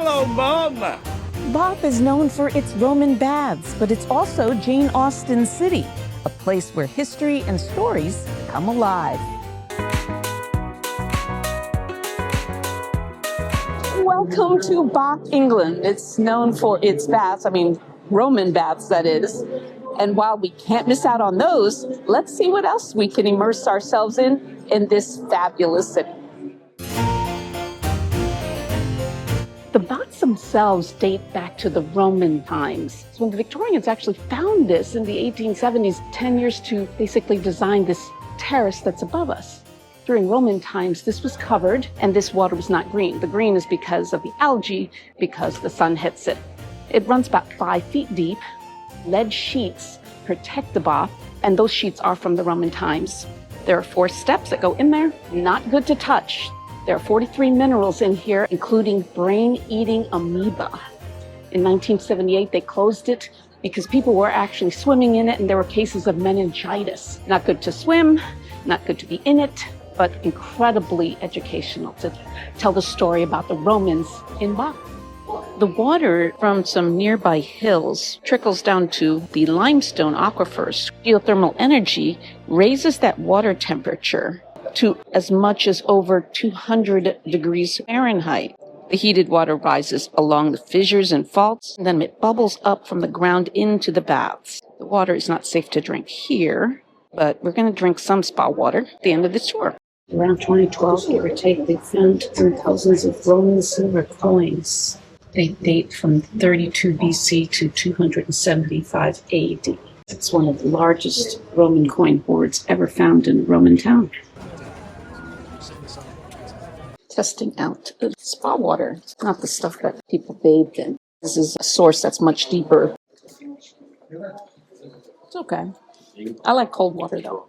Hello, Mom. Bath is known for its Roman baths, but it's also Jane Austen City, a place where history and stories come alive. Welcome to Bath, England. It's known for its baths, Roman baths, that is. And while we can't miss out on those, let's see what else we can immerse ourselves in this fabulous city. The baths themselves date back to the Roman times. So when the Victorians actually found this in the 1870s, 10 years to basically design this terrace that's above us. During Roman times, this was covered and this water was not green. The green is because of the algae, because the sun hits it. It runs about 5 feet deep. Lead sheets protect the bath, and those sheets are from the Roman times. There are 4 steps that go in there, not good to touch. There are 43 minerals in here, including brain-eating amoeba. In 1978, they closed it because people were actually swimming in it and there were cases of meningitis. Not good to swim, not good to be in it, but incredibly educational to tell the story about the Romans in Bath. The water from some nearby hills trickles down to the limestone aquifers. Geothermal energy raises that water temperature to as much as over 200 degrees Fahrenheit. The heated water rises along the fissures and faults, and then it bubbles up from the ground into the baths. The water is not safe to drink here, but we're going to drink some spa water at the end of the tour. Around 2012, give or take, they found thousands of Roman silver coins. They date from 32 BC to 275 AD. It's one of the largest Roman coin hoards ever found in a Roman town. Testing out the spa water. It's not the stuff that people bathed in. This is a source that's much deeper. It's okay. I like cold water though.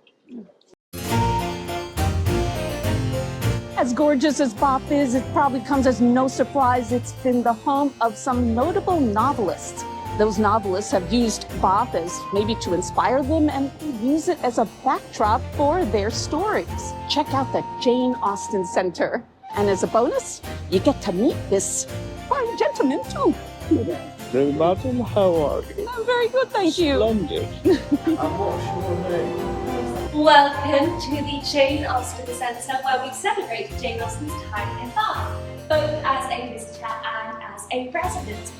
As gorgeous as Bath is, it probably comes as no surprise it's been the home of some notable novelists. Those novelists have used Bath as maybe to inspire them and use it as a backdrop for their stories. Check out the Jane Austen Centre. And as a bonus, you get to meet this fine gentleman too. Hello, Martin. How are you? I'm very good, thank you. Splendid. And what's your name? Welcome to the Jane Austen Centre, where we celebrate Jane Austen's time in Bath, both as a visitor and as a resident.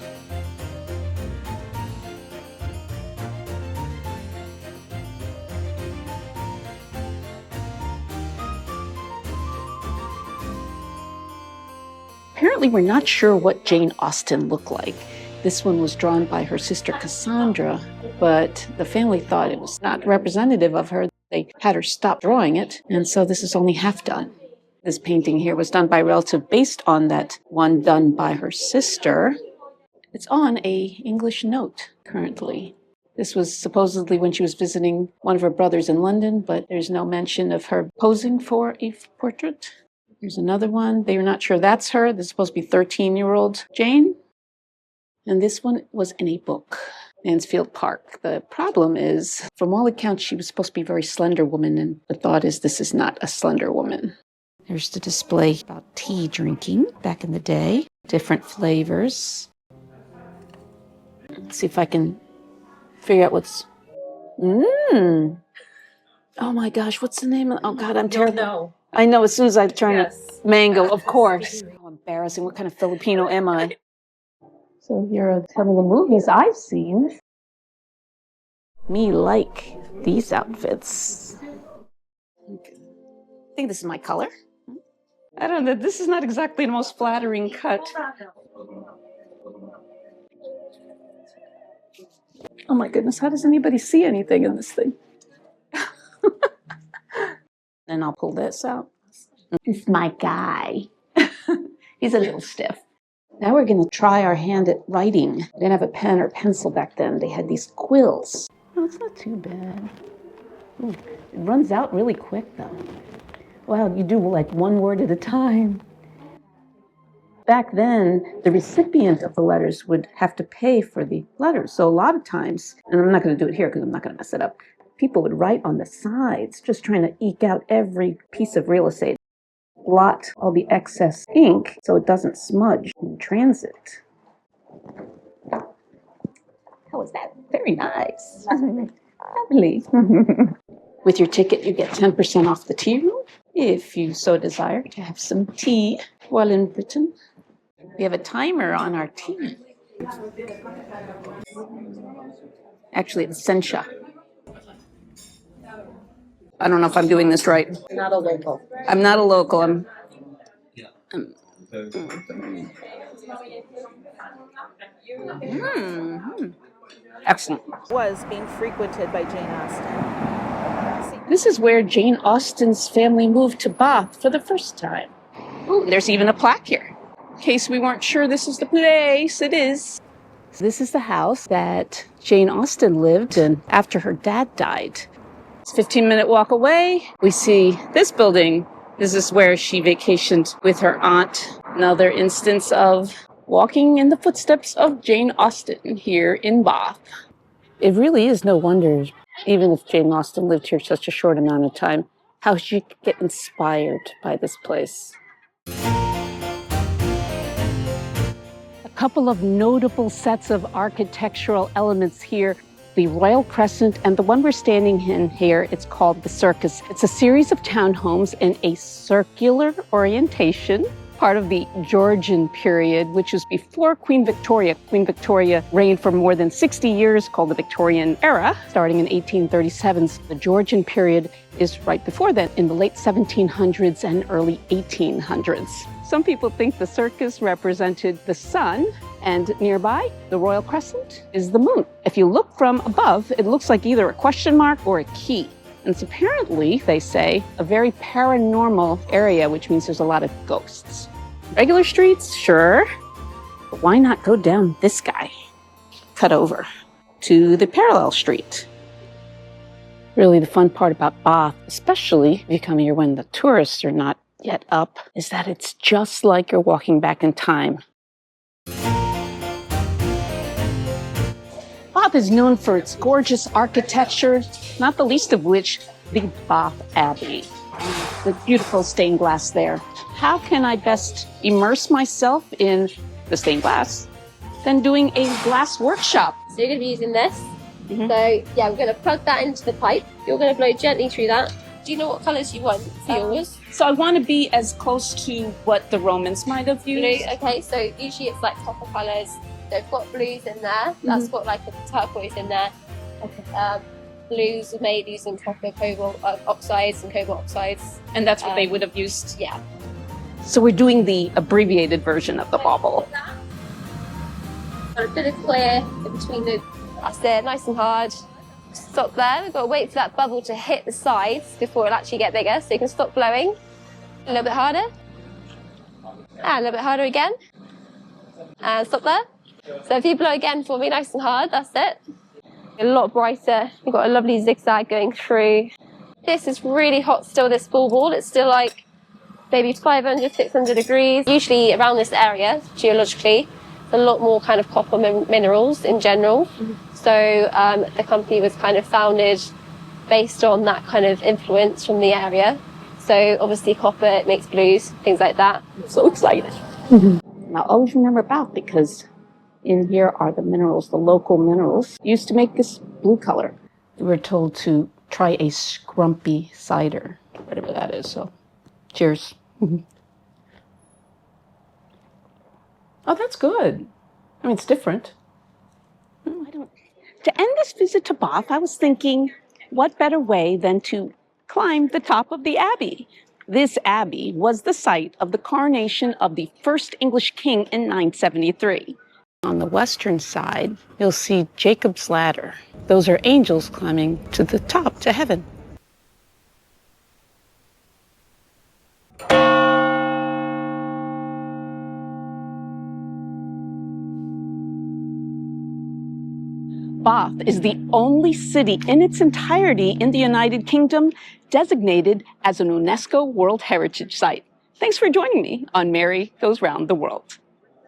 Apparently, we're not sure what Jane Austen looked like. This one was drawn by her sister Cassandra, but the family thought it was not representative of her. They had her stop drawing it, and so this is only half done. This painting here was done by a relative based on that one done by her sister. It's on a English note currently. This was supposedly when she was visiting one of her brothers in London, but there's no mention of her posing for a portrait. Here's another one. They were not sure that's her. This is supposed to be 13-year-old Jane. And this one was in a book, Mansfield Park. The problem is, from all accounts, she was supposed to be a very slender woman, and the thought is this is not a slender woman. There's the display about tea drinking back in the day, different flavors. Let's see if I can figure out what's... Oh my gosh, what's the name of... Oh God, I'm terrible. No. I know, as soon as I turn it, mango, of course. How embarrassing. What kind of Filipino am I? So here are some of the movies I've seen. Me like these outfits. I think this is my color. I don't know, this is not exactly the most flattering cut. Oh my goodness, how does anybody see anything in this thing? Then I'll pull this out. This is my guy. He's a little stiff. Now we're going to try our hand at writing. They didn't have a pen or pencil back then. They had these quills. Oh, it's not too bad. Ooh, it runs out really quick, though. Wow, you do like one word at a time. Back then, the recipient of the letters would have to pay for the letters. So a lot of times, and I'm not going to do it here because I'm not going to mess it up, people would write on the sides, just trying to eke out every piece of real estate. blot all the excess ink so it doesn't smudge in transit. How was that? Very nice. Lovely. With your ticket, you get 10% off the tea room if you so desire to have some tea while in Britain. We have a timer on our tea. Actually, it's sencha. I don't know if I'm doing this right. Not a local. I'm not a local. I'm excellent. Was being frequented by Jane Austen. This is where Jane Austen's family moved to Bath for the first time. Ooh, there's even a plaque here. In case we weren't sure this is the place, it is. This is the house that Jane Austen lived in after her dad died. It's a 15-minute walk away. We see this building. This is where she vacationed with her aunt. Another instance of walking in the footsteps of Jane Austen here in Bath. It really is no wonder, even if Jane Austen lived here such a short amount of time, how she could get inspired by this place. A couple of notable sets of architectural elements here. The Royal Crescent and the one we're standing in here, it's called the Circus. It's a series of townhomes in a circular orientation, part of the Georgian period, which was before Queen Victoria. Queen Victoria reigned for more than 60 years, called the Victorian era, starting in 1837. The Georgian period is right before that, in the late 1700s and early 1800s. Some people think the circus represented the sun, and nearby, the Royal Crescent is the moon. If you look from above, it looks like either a question mark or a key. And it's apparently, they say, a very paranormal area, which means there's a lot of ghosts. Regular streets, sure, but why not go down this guy? Cut over to the parallel street. Really, the fun part about Bath, especially if you come here when the tourists are not yet up, is that it's just like you're walking back in time. Bath is known for its gorgeous architecture, not the least of which the Bath Abbey. The beautiful stained glass there. How can I best immerse myself in the stained glass than doing a glass workshop? So you're going to be using this. So yeah, we're going to plug that into the pipe. You're going to blow gently through that. Do you know what colours you want for yours? So I want to be as close to what the Romans might have used. Blue, okay, so usually it's like copper colours. They've got blues in there. That's got like a turquoise in there. Okay. Blues are made using copper, cobalt oxides and cobalt oxides. And that's what they would have used? Yeah. So we're doing the abbreviated version of the bauble. Got a bit of clear in between the... That's it, nice and hard. Stop there. We've got to wait for that bubble to hit the sides before it'll actually get bigger. So you can stop blowing. A little bit harder. And a little bit harder again. And stop there. So if you blow again for me, nice and hard, that's it. A lot brighter. You've got a lovely zigzag going through. This is really hot still, this ball. It's still like maybe 500, 600 degrees. Usually around this area, geologically, there's a lot more kind of copper minerals in general. So the company was kind of founded based on that kind of influence from the area. So obviously copper, it makes blues, things like that. I'm so excited. Now always remember Bath, because in here are the minerals, the local minerals, used to make this blue color. We were told to try a Scrumpy Cider, whatever that is, so cheers. Oh, that's good. I mean, it's different. To end this visit to Bath, I was thinking, what better way than to climb the top of the Abbey? This abbey was the site of the coronation of the first English king in 973. On the western side, you'll see Jacob's ladder. Those are angels climbing to the top, to heaven. Bath is the only city in its entirety in the United Kingdom designated as an UNESCO World Heritage Site. Thanks for joining me on Mary Goes Round the World.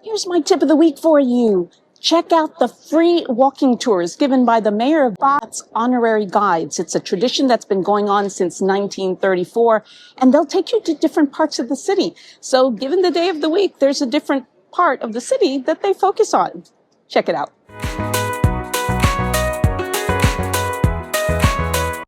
Here's my tip of the week for you. Check out the free walking tours given by the mayor of Bath's honorary guides. It's a tradition that's been going on since 1934, and they'll take you to different parts of the city. So given the day of the week, there's a different part of the city that they focus on. Check it out.